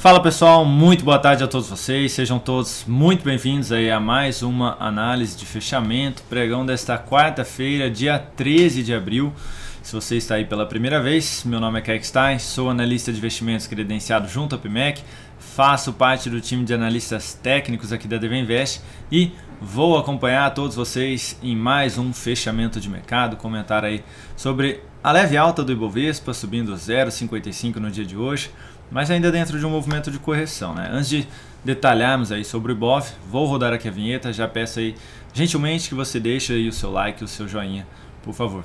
Fala pessoal, muito boa tarde a todos vocês, sejam todos muito bem-vindos aí a mais uma análise de fechamento, pregão desta quarta-feira, dia 13 de abril. Se você está aí pela primeira vez, meu nome é Kaique Stein, sou analista de investimentos credenciado junto à PMEC, faço parte do time de analistas técnicos aqui da DV Invest e vou acompanhar todos vocês em mais um fechamento de mercado, comentar aí sobre a leve alta do Ibovespa, subindo 0,55 no dia de hoje, mas ainda dentro de um movimento de correção, né? Antes de detalharmos aí sobre o Ibov, vou rodar aqui a vinheta, já peço aí gentilmente que você deixe aí o seu like, o seu joinha, por favor.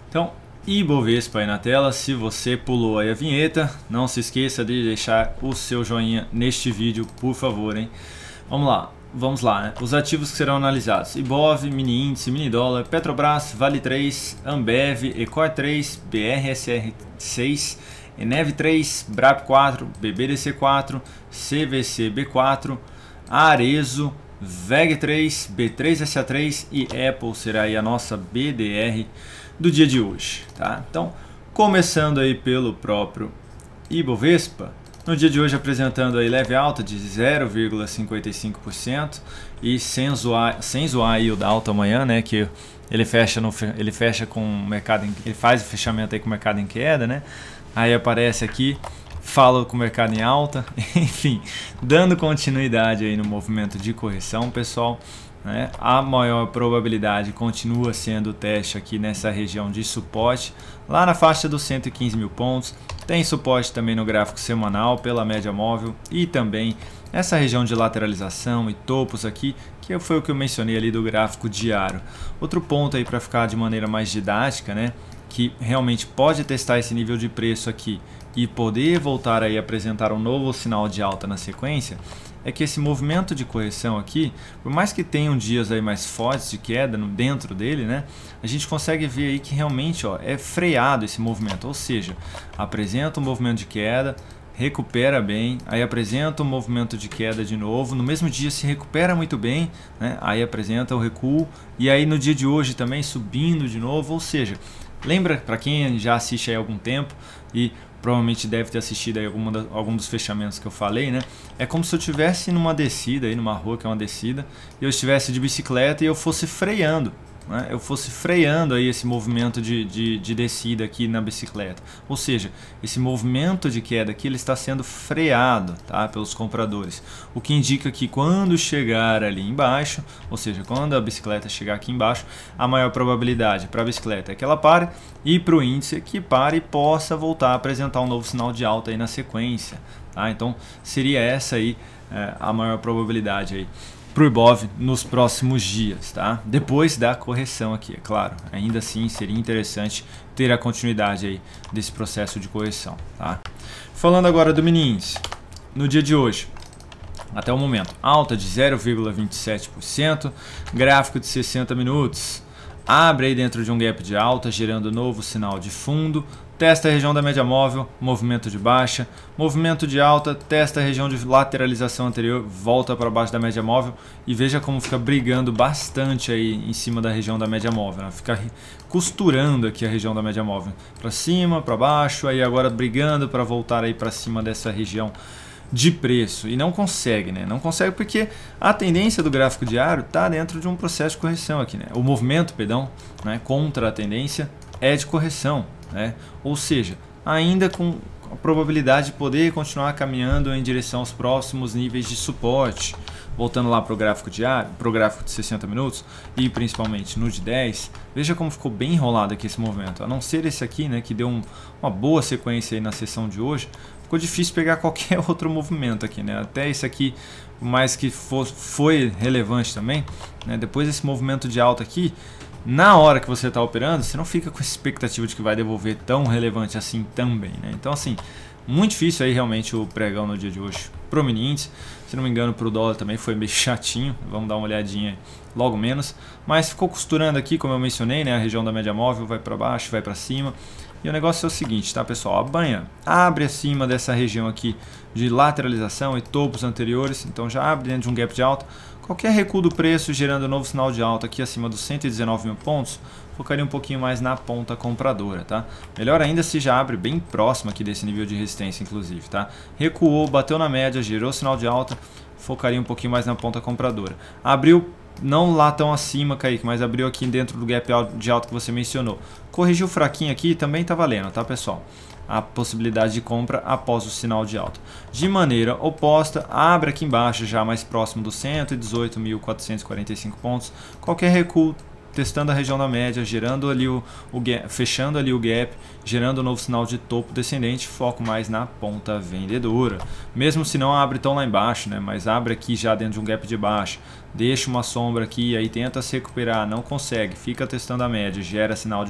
Então, Ibovespa aí na tela, se você pulou aí a vinheta, não se esqueça de deixar o seu joinha neste vídeo, por favor, hein? Vamos lá, né? Os ativos que serão analisados: Ibov, mini índice, mini dólar, Petrobras, Vale 3, Ambev, Ecor 3, BRSR 6, Enev 3, Brap 4, BBDC 4, CVC B4, Arezo, VEG 3, B3SA3 e Apple será aí a nossa BDR do dia de hoje, tá? Então, começando aí pelo próprio Ibovespa, no dia de hoje apresentando aí leve alta de 0,55% e sem zoar aí o da alta amanhã, né, que ele fecha com o mercado, ele faz o fechamento aí com o mercado em queda, né? Aí aparece aqui, fala com o mercado em alta, enfim, dando continuidade aí no movimento de correção, pessoal. Né? A maior probabilidade continua sendo o teste aqui nessa região de suporte, lá na faixa dos 115 mil pontos. Tem suporte também no gráfico semanal pela média móvel e também essa região de lateralização e topos aqui, que foi o que eu mencionei ali do gráfico diário. Outro ponto aí para ficar de maneira mais didática, né, que realmente pode testar esse nível de preço aqui e poder voltar aí a apresentar um novo sinal de alta na sequência, é que esse movimento de correção aqui, por mais que tenham dias aí mais fortes de queda dentro dele, né, a gente consegue ver aí que realmente é freado esse movimento, ou seja, apresenta um movimento de queda, recupera bem, aí apresenta um movimento de queda de novo, no mesmo dia se recupera muito bem, né, aí apresenta o recuo e aí no dia de hoje também subindo de novo, ou seja, lembra, para quem já assiste aí há algum tempo e provavelmente deve ter assistido aí algum dos fechamentos que eu falei, né? É como se eu estivesse numa descida, aí numa rua que é uma descida, e eu estivesse de bicicleta e eu fosse freando, né? Eu fosse freando aí esse movimento de descida aqui na bicicleta. Ou seja, esse movimento de queda aqui ele está sendo freado, tá, pelos compradores. O que indica que quando chegar ali embaixo, ou seja, quando a bicicleta chegar aqui embaixo, a maior probabilidade para a bicicleta é que ela pare e para o índice que pare e possa voltar a apresentar um novo sinal de alta aí na sequência. Tá? Então seria essa aí a maior probabilidade aí para o Ibov nos próximos dias, tá? Depois da correção aqui, é claro. Ainda assim seria interessante ter a continuidade aí desse processo de correção, tá? Falando agora do mini índice, no dia de hoje, até o momento, alta de 0,27%, gráfico de 60 minutos, abre aí dentro de um gap de alta, gerando novo sinal de fundo, testa a região da média móvel, movimento de baixa, movimento de alta, testa a região de lateralização anterior, volta para baixo da média móvel e veja como fica brigando bastante aí em cima da região da média móvel, né? Fica costurando aqui a região da média móvel, para cima, para baixo, aí agora brigando para voltar aí para cima dessa região de preço e não consegue, né? Não consegue porque a tendência do gráfico diário está dentro de um processo de correção aqui, né? O movimento, perdão, né, contra a tendência é de correção, né? Ou seja, ainda com a probabilidade de poder continuar caminhando em direção aos próximos níveis de suporte. Voltando lá para o gráfico diário, para o gráfico de 60 minutos e principalmente no de 10, veja como ficou bem enrolado aqui esse movimento. A não ser esse aqui, né, que deu uma boa sequência aí na sessão de hoje, ficou difícil pegar qualquer outro movimento aqui, né? Até esse aqui, por mais que foi relevante também, né? Depois desse movimento de alta aqui, na hora que você está operando, você não fica com expectativa de que vai devolver tão relevante assim também, né? Então assim, muito difícil aí realmente o pregão no dia de hoje pro mini índice. Se não me engano, pro dólar também foi meio chatinho, vamos dar uma olhadinha logo menos, mas ficou costurando aqui, como eu mencionei, né, a região da média móvel vai para baixo, vai para cima. E o negócio é o seguinte, tá, pessoal? Amanhã abre acima dessa região aqui de lateralização e topos anteriores, então já abre dentro de um gap de alta. Qualquer recuo do preço gerando um novo sinal de alta aqui acima dos 119 mil pontos, focaria um pouquinho mais na ponta compradora, tá? Melhor ainda se já abre bem próximo aqui desse nível de resistência, inclusive, tá? Recuou, bateu na média, gerou sinal de alta, focaria um pouquinho mais na ponta compradora. Abriu não lá tão acima, Kaique, mas abriu aqui dentro do gap de alta que você mencionou. Corrigiu fraquinho aqui, também tá valendo, tá, pessoal? A possibilidade de compra após o sinal de alta. De maneira oposta, abre aqui embaixo, já mais próximo dos 118.445 pontos. Qualquer recuo, testando a região da média, gerando ali fechando ali o gap, gerando um novo sinal de topo descendente, foco mais na ponta vendedora. Mesmo se não abre tão lá embaixo, né, mas abre aqui já dentro de um gap de baixo, deixa uma sombra aqui, aí tenta se recuperar, não consegue, fica testando a média, gera sinal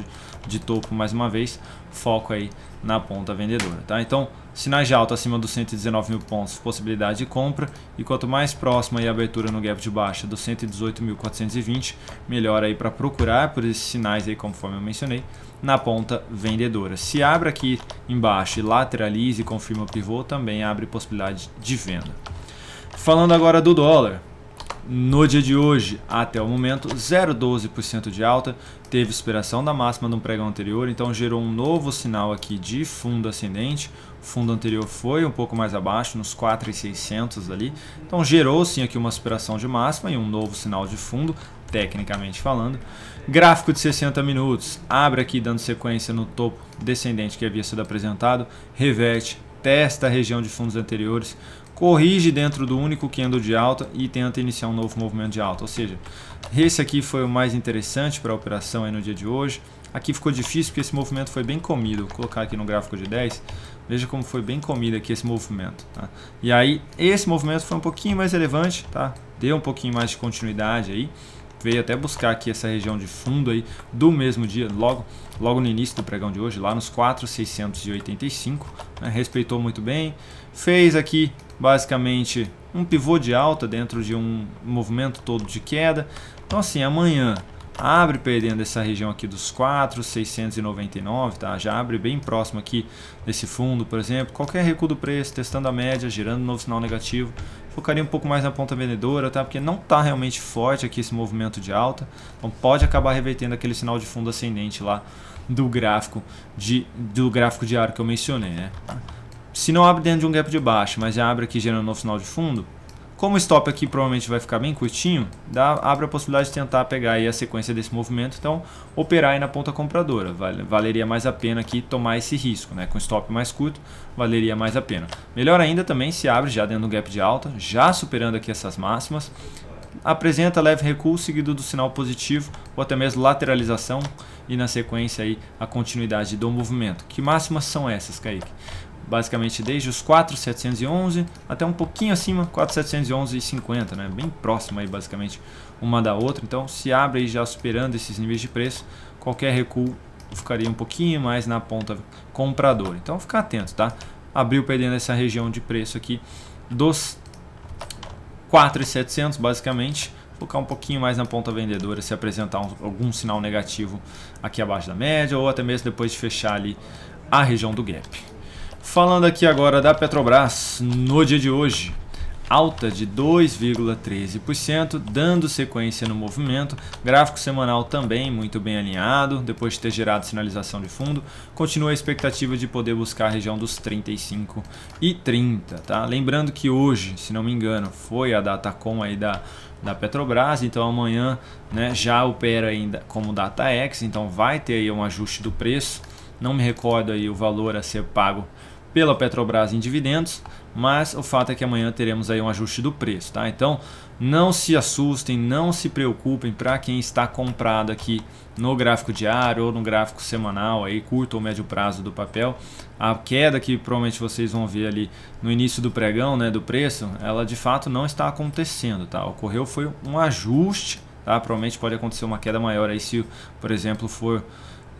de topo mais uma vez, foco aí na ponta vendedora, tá? Então, sinais de alta acima dos 119 mil pontos, possibilidade de compra, e quanto mais próxima aí a abertura no gap de baixa dos 118.420, melhor aí para procurar por esses sinais aí, conforme eu mencionei, na ponta vendedora. Se abre aqui embaixo e lateraliza e confirma o pivô, também abre possibilidade de venda. Falando agora do dólar. No dia de hoje, até o momento, 0,12% de alta, teve superação da máxima no pregão anterior, então gerou um novo sinal aqui de fundo ascendente. O fundo anterior foi um pouco mais abaixo, nos 4.600 ali, então gerou sim aqui uma superação de máxima e um novo sinal de fundo, tecnicamente falando. Gráfico de 60 minutos, abre aqui dando sequência no topo descendente que havia sido apresentado, reverte, testa a região de fundos anteriores, corrige dentro do único candle de alta e tenta iniciar um novo movimento de alta. Ou seja, esse aqui foi o mais interessante para a operação aí no dia de hoje. Aqui ficou difícil porque esse movimento foi bem comido. Vou colocar aqui no gráfico de 10. Veja como foi bem comido aqui esse movimento, tá? E aí esse movimento foi um pouquinho mais relevante, tá? Deu um pouquinho mais de continuidade aí. Veio até buscar aqui essa região de fundo aí do mesmo dia, logo no início do pregão de hoje, lá nos 4.685, né? Respeitou muito bem, fez aqui basicamente um pivô de alta dentro de um movimento todo de queda. Então assim, amanhã abre perdendo essa região aqui dos 4.699, tá? Já abre bem próximo aqui desse fundo, por exemplo. Qualquer recuo do preço, testando a média, gerando um novo sinal negativo, focaria um pouco mais na ponta vendedora, tá? Porque não está realmente forte aqui esse movimento de alta, então pode acabar revertendo aquele sinal de fundo ascendente lá do gráfico diário que eu mencionei, né? Se não abre dentro de um gap de baixo, mas já abre aqui gerando um novo sinal de fundo, como o stop aqui provavelmente vai ficar bem curtinho, abre a possibilidade de tentar pegar aí a sequência desse movimento, então operar aí na ponta compradora. Valeria mais a pena aqui tomar esse risco, né? Com stop mais curto, valeria mais a pena. Melhor ainda também se abre já dentro do gap de alta, já superando aqui essas máximas, apresenta leve recuo seguido do sinal positivo ou até mesmo lateralização e na sequência aí a continuidade do movimento. Que máximas são essas, Kaique? Basicamente desde os 4.711 até um pouquinho acima, 4.711,50, né? Bem próximo aí basicamente uma da outra. Então se abre aí já superando esses níveis de preço, qualquer recuo ficaria um pouquinho mais na ponta compradora. Então ficar atento, tá? Abriu perdendo essa região de preço aqui dos 4.700 basicamente, focar um pouquinho mais na ponta vendedora se apresentar algum sinal negativo aqui abaixo da média ou até mesmo depois de fechar ali a região do gap. Falando aqui agora da Petrobras, no dia de hoje, alta de 2,13%, dando sequência no movimento, gráfico semanal também muito bem alinhado, depois de ter gerado sinalização de fundo, continua a expectativa de poder buscar a região dos 35 e 30, tá? Lembrando que hoje, se não me engano, foi a Datacom aí da Petrobras, então amanhã, né, já opera ainda como DataX, então vai ter aí um ajuste do preço, não me recordo aí o valor a ser pago pela Petrobras em dividendos, mas o fato é que amanhã teremos aí um ajuste do preço, tá? Então não se assustem, não se preocupem para quem está comprado aqui no gráfico diário ou no gráfico semanal, aí curto ou médio prazo do papel. A queda que provavelmente vocês vão ver ali no início do pregão, né, do preço, ela de fato não está acontecendo, tá? Ocorreu foi um ajuste, tá? Provavelmente pode acontecer uma queda maior aí se, por exemplo, for...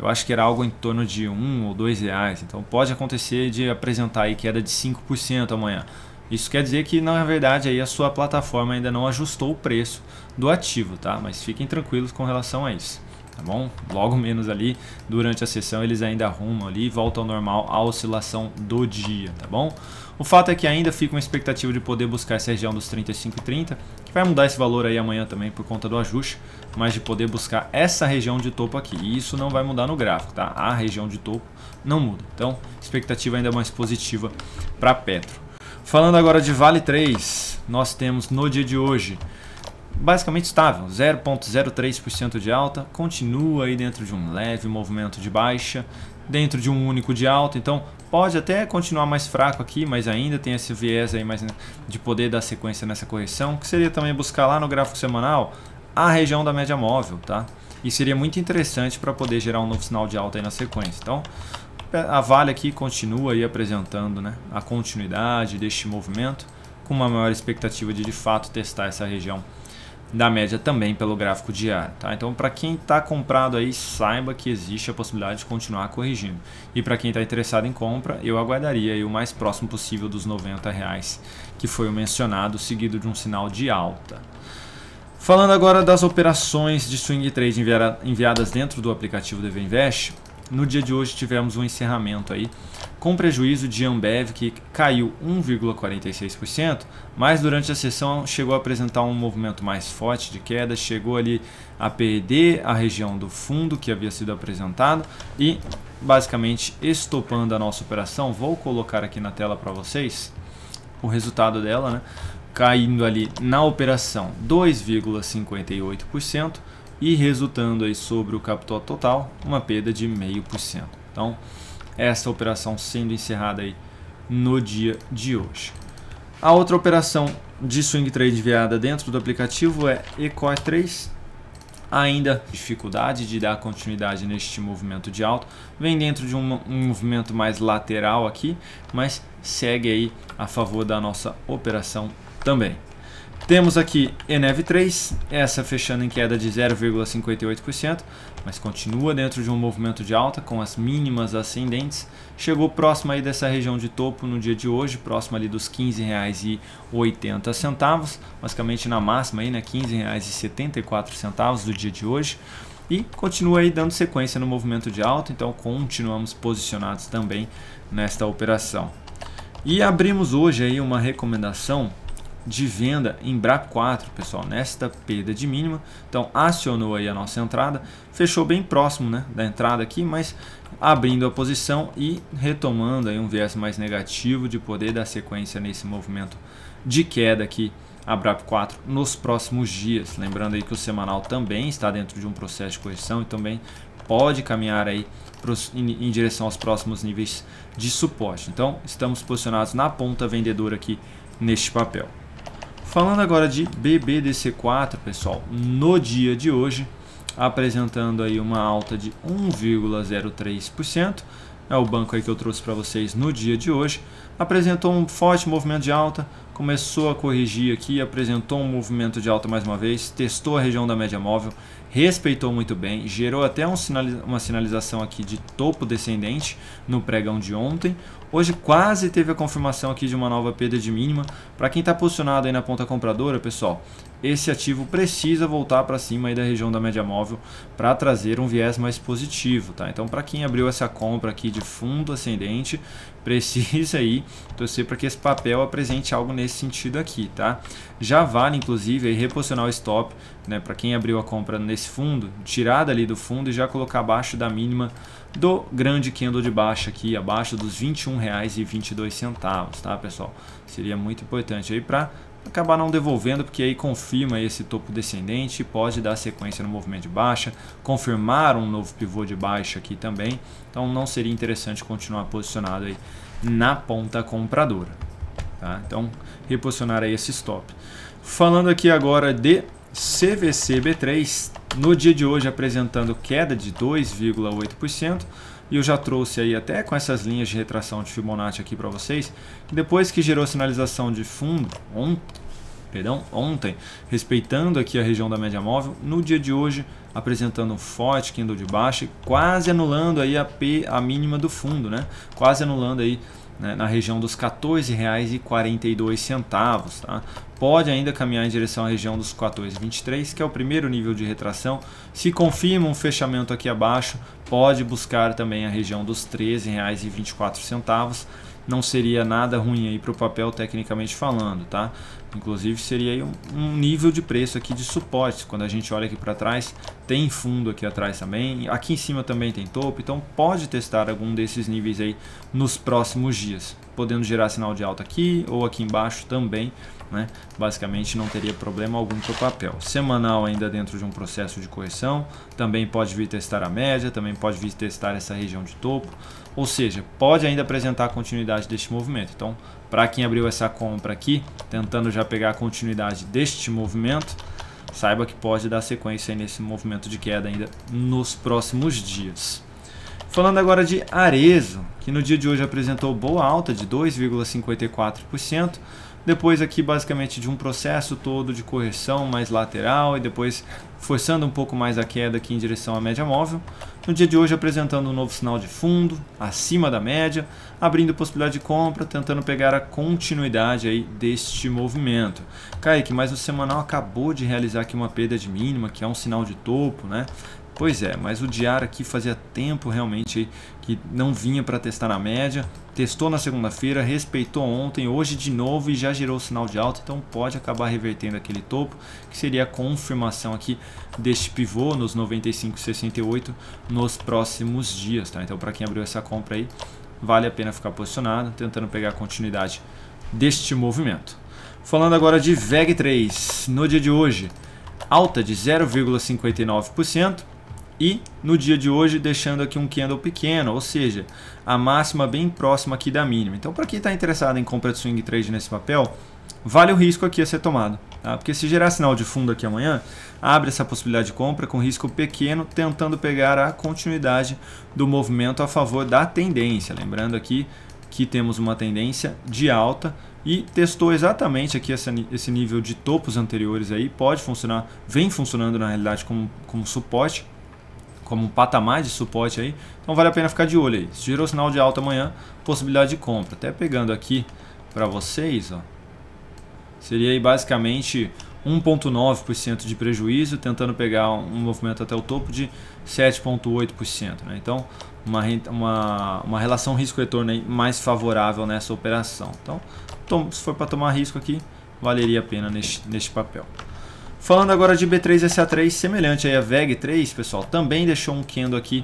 Eu acho que era algo em torno de R$1 ou R$2. Então pode acontecer de apresentar aí queda de 5% amanhã. Isso quer dizer que na verdade aí a sua plataforma ainda não ajustou o preço do ativo, tá? Mas fiquem tranquilos com relação a isso. tá bom? Logo menos ali, durante a sessão, eles ainda arrumam ali e voltam ao normal a oscilação do dia, tá bom? O fato é que ainda fica uma expectativa de poder buscar essa região dos 35,30, que vai mudar esse valor aí amanhã também por conta do ajuste, mas de poder buscar essa região de topo aqui. E isso não vai mudar no gráfico, tá? A região de topo não muda. Então, expectativa ainda mais positiva para Petro. Falando agora de Vale 3, nós temos no dia de hoje basicamente estável, 0,03% de alta, continua aí dentro de um leve movimento de baixa, dentro de um único de alta, então pode até continuar mais fraco aqui, mas ainda tem esse viés aí mais de poder dar sequência nessa correção, que seria também buscar lá no gráfico semanal a região da média móvel, tá? E seria muito interessante para poder gerar um novo sinal de alta aí na sequência. Então, a Vale aqui continua aí apresentando, né, a continuidade deste movimento, com uma maior expectativa de fato testar essa região da média também pelo gráfico diário, tá? Então, para quem está comprado aí, saiba que existe a possibilidade de continuar corrigindo. E para quem está interessado em compra, eu aguardaria aí o mais próximo possível dos R$90, que foi o mencionado, seguido de um sinal de alta. Falando agora das operações de swing trade enviadas dentro do aplicativo DV Invest, no dia de hoje tivemos um encerramento aí com prejuízo de Ambev, que caiu 1,46%, mas durante a sessão chegou a apresentar um movimento mais forte de queda, chegou ali a perder a região do fundo que havia sido apresentado e basicamente estopando a nossa operação. Vou colocar aqui na tela para vocês o resultado dela, né? Caindo ali na operação 2,58% e resultando aí sobre o capital total uma perda de 0,5%. Então, essa operação sendo encerrada aí no dia de hoje. A outra operação de swing trade enviada dentro do aplicativo é Ecore 3. Ainda dificuldade de dar continuidade neste movimento de alta, vem dentro de um movimento mais lateral aqui, mas segue aí a favor da nossa operação também. Temos aqui Enev 3, essa fechando em queda de 0,58%, mas continua dentro de um movimento de alta com as mínimas ascendentes. Chegou próximo aí dessa região de topo no dia de hoje, próximo ali dos R$15,80, basicamente na máxima aí, né, R$15,74 do dia de hoje. E continua aí dando sequência no movimento de alta, então continuamos posicionados também nesta operação. E abrimos hoje aí uma recomendação de venda em BRAP4, pessoal, nesta perda de mínima. Então acionou aí a nossa entrada, fechou bem próximo, né, da entrada aqui, mas abrindo a posição e retomando aí um viés mais negativo de poder dar sequência nesse movimento de queda aqui a BRAP4 nos próximos dias. Lembrando aí que o semanal também está dentro de um processo de correção e também pode caminhar aí em direção aos próximos níveis de suporte. Então estamos posicionados na ponta vendedora aqui neste papel. Falando agora de BBDC4, pessoal, no dia de hoje, apresentando aí uma alta de 1,03%, é o banco aí que eu trouxe para vocês no dia de hoje, apresentou um forte movimento de alta, começou a corrigir aqui, apresentou um movimento de alta mais uma vez, testou a região da média móvel, respeitou muito bem, gerou até uma sinalização aqui de topo descendente no pregão de ontem. Hoje quase teve a confirmação aqui de uma nova perda de mínima. Para quem está posicionado aí na ponta compradora, pessoal, esse ativo precisa voltar para cima aí da região da média móvel para trazer um viés mais positivo, tá? Então, para quem abriu essa compra aqui de fundo ascendente, precisa aí torcer para que esse papel apresente algo nesse sentido aqui, tá? Já vale inclusive aí reposicionar o stop, né, para quem abriu a compra nesse fundo, tirar dali do fundo e já colocar abaixo da mínima do grande candle de baixa aqui, abaixo dos R$21,22, tá, pessoal? Seria muito importante aí para acabar não devolvendo, porque aí confirma esse topo descendente e pode dar sequência no movimento de baixa, confirmar um novo pivô de baixa aqui também. Então não seria interessante continuar posicionado aí na ponta compradora, tá? Então reposicionar aí esse stop. Falando aqui agora de CVC-B3, no dia de hoje apresentando queda de 2,8%, e eu já trouxe aí até com essas linhas de retração de Fibonacci aqui para vocês, depois que gerou sinalização de fundo ontem, respeitando aqui a região da média móvel, no dia de hoje apresentando um forte candle de baixa, quase anulando aí a mínima do fundo, né? Quase anulando aí né, na região dos R$ 14,42, tá? Pode ainda caminhar em direção à região dos 14,23, que é o primeiro nível de retração. Se confirma um fechamento aqui abaixo, pode buscar também a região dos R$ 13,24. Não seria nada ruim aí para o papel tecnicamente falando, tá? Inclusive seria aí um nível de preço aqui de suporte. Quando a gente olha aqui para trás, tem fundo aqui atrás também. Aqui em cima também tem topo, então pode testar algum desses níveis aí nos próximos dias, podendo gerar sinal de alta aqui ou aqui embaixo também, né? Basicamente não teria problema algum para o papel. Semanal ainda dentro de um processo de correção, também pode vir testar a média, também pode vir testar essa região de topo, ou seja, pode ainda apresentar a continuidade deste movimento. Então, para quem abriu essa compra aqui, tentando já pegar a continuidade deste movimento, saiba que pode dar sequência aí nesse movimento de queda ainda nos próximos dias. Falando agora de Arezzo, que no dia de hoje apresentou boa alta de 2,54%, depois aqui basicamente de um processo todo de correção mais lateral e depois forçando um pouco mais a queda aqui em direção à média móvel. No dia de hoje apresentando um novo sinal de fundo, acima da média, abrindo possibilidade de compra, tentando pegar a continuidade aí deste movimento. Kaique, mas o semanal acabou de realizar aqui uma perda de mínima, que é um sinal de topo, né? Pois é, mas o diário aqui fazia tempo realmente que não vinha para testar na média, testou na segunda-feira, respeitou ontem, hoje de novo e já gerou sinal de alta, então pode acabar revertendo aquele topo, que seria a confirmação aqui deste pivô nos 95,68 nos próximos dias, tá? Então para quem abriu essa compra aí, vale a pena ficar posicionado, tentando pegar a continuidade deste movimento. Falando agora de VEG3, no dia de hoje, alta de 0,59%. E no dia de hoje deixando aqui um candle pequeno, ou seja, a máxima bem próxima aqui da mínima. Então para quem está interessado em compra de swing trade nesse papel, vale o risco aqui a ser tomado, tá? Porque se gerar sinal de fundo aqui amanhã, abre essa possibilidade de compra com risco pequeno, tentando pegar a continuidade do movimento a favor da tendência. Lembrando aqui que temos uma tendência de alta e testou exatamente aqui esse nível de topos anteriores aí, pode funcionar, vem funcionando na realidade como suporte, como um patamar de suporte aí, então vale a pena ficar de olho aí. Se gerou sinal de alta amanhã, possibilidade de compra. Até pegando aqui para vocês, ó, seria aí basicamente 1,9% de prejuízo, tentando pegar um movimento até o topo de 7,8%, né? Então uma relação risco-retorno aí mais favorável nessa operação. Então se for para tomar risco aqui, valeria a pena neste papel. Falando agora de B3SA3, semelhante aí a VEG3, pessoal, também deixou um candle aqui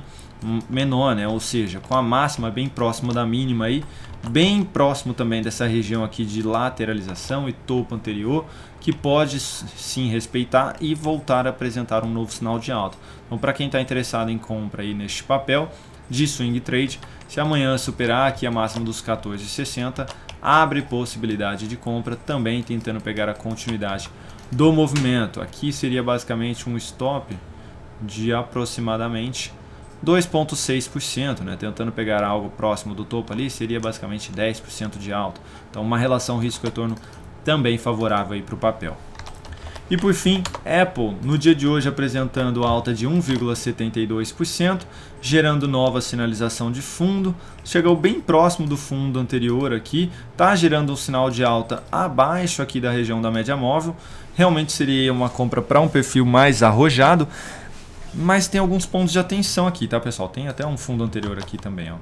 menor, né? Ou seja, com a máxima bem próximo da mínima aí, bem próximo também dessa região aqui de lateralização e topo anterior, que pode sim respeitar e voltar a apresentar um novo sinal de alta. Então, para quem está interessado em compra aí neste papel de swing trade, se amanhã superar aqui a máxima dos 14,60, abre possibilidade de compra, também tentando pegar a continuidade do movimento. Aqui seria basicamente um stop de aproximadamente 2,6%, né? Tentando pegar algo próximo do topo ali, seria basicamente 10% de alta. Então uma relação risco-retorno também favorável para o papel. E por fim, Apple no dia de hoje apresentando alta de 1,72%, gerando nova sinalização de fundo, chegou bem próximo do fundo anterior aqui, está gerando um sinal de alta abaixo aqui da região da média móvel. Realmente seria uma compra para um perfil mais arrojado, mas tem alguns pontos de atenção aqui, tá, pessoal? Tem até um fundo anterior aqui também, ó.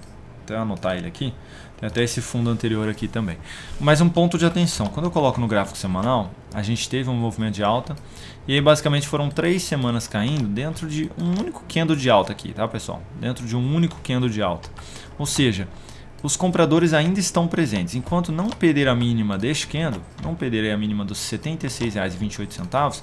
Até anotar ele aqui. Tem até esse fundo anterior aqui também. Mas um ponto de atenção, quando eu coloco no gráfico semanal, a gente teve um movimento de alta e aí basicamente foram 3 semanas caindo dentro de um único candle de alta aqui, tá, pessoal? Dentro de um único candle de alta. Ou seja, os compradores ainda estão presentes. Enquanto não perder a mínima deste candle, não perder a mínima dos R$ 76,28,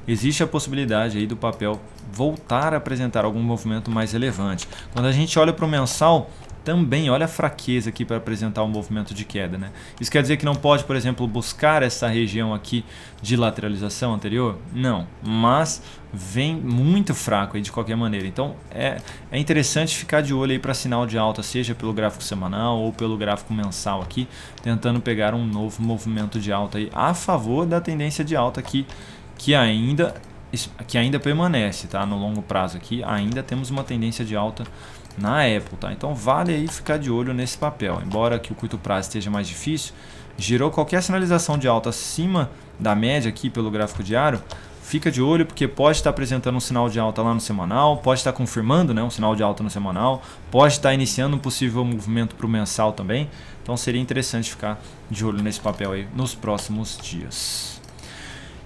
existe a possibilidade aí do papel voltar a apresentar algum movimento mais relevante. Quando a gente olha para o mensal, também olha a fraqueza aqui para apresentar um movimento de queda, né? Isso quer dizer que não pode, por exemplo, buscar essa região aqui de lateralização anterior? Não, mas vem muito fraco aí de qualquer maneira. Então é interessante ficar de olho aí para sinal de alta, seja pelo gráfico semanal ou pelo gráfico mensal aqui, tentando pegar um novo movimento de alta aí a favor da tendência de alta aqui, que ainda permanece, tá? No longo prazo aqui ainda temos uma tendência de alta na Apple, tá? Então vale aí ficar de olho nesse papel. Embora que o curto prazo esteja mais difícil, girou qualquer sinalização de alta acima da média aqui pelo gráfico diário, fica de olho porque pode estar apresentando um sinal de alta lá no semanal, pode estar confirmando, né, um sinal de alta no semanal, pode estar iniciando um possível movimento para o mensal também. Então seria interessante ficar de olho nesse papel aí nos próximos dias.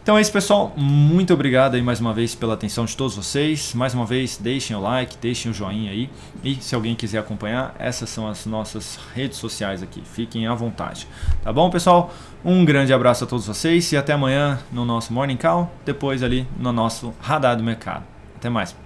Então é isso, pessoal, muito obrigado aí mais uma vez pela atenção de todos vocês. Mais uma vez, deixem o like, deixem o joinha aí. E se alguém quiser acompanhar, essas são as nossas redes sociais aqui. Fiquem à vontade. Tá bom, pessoal? Um grande abraço a todos vocês e até amanhã no nosso Morning Call, depois ali no nosso Radar do Mercado. Até mais.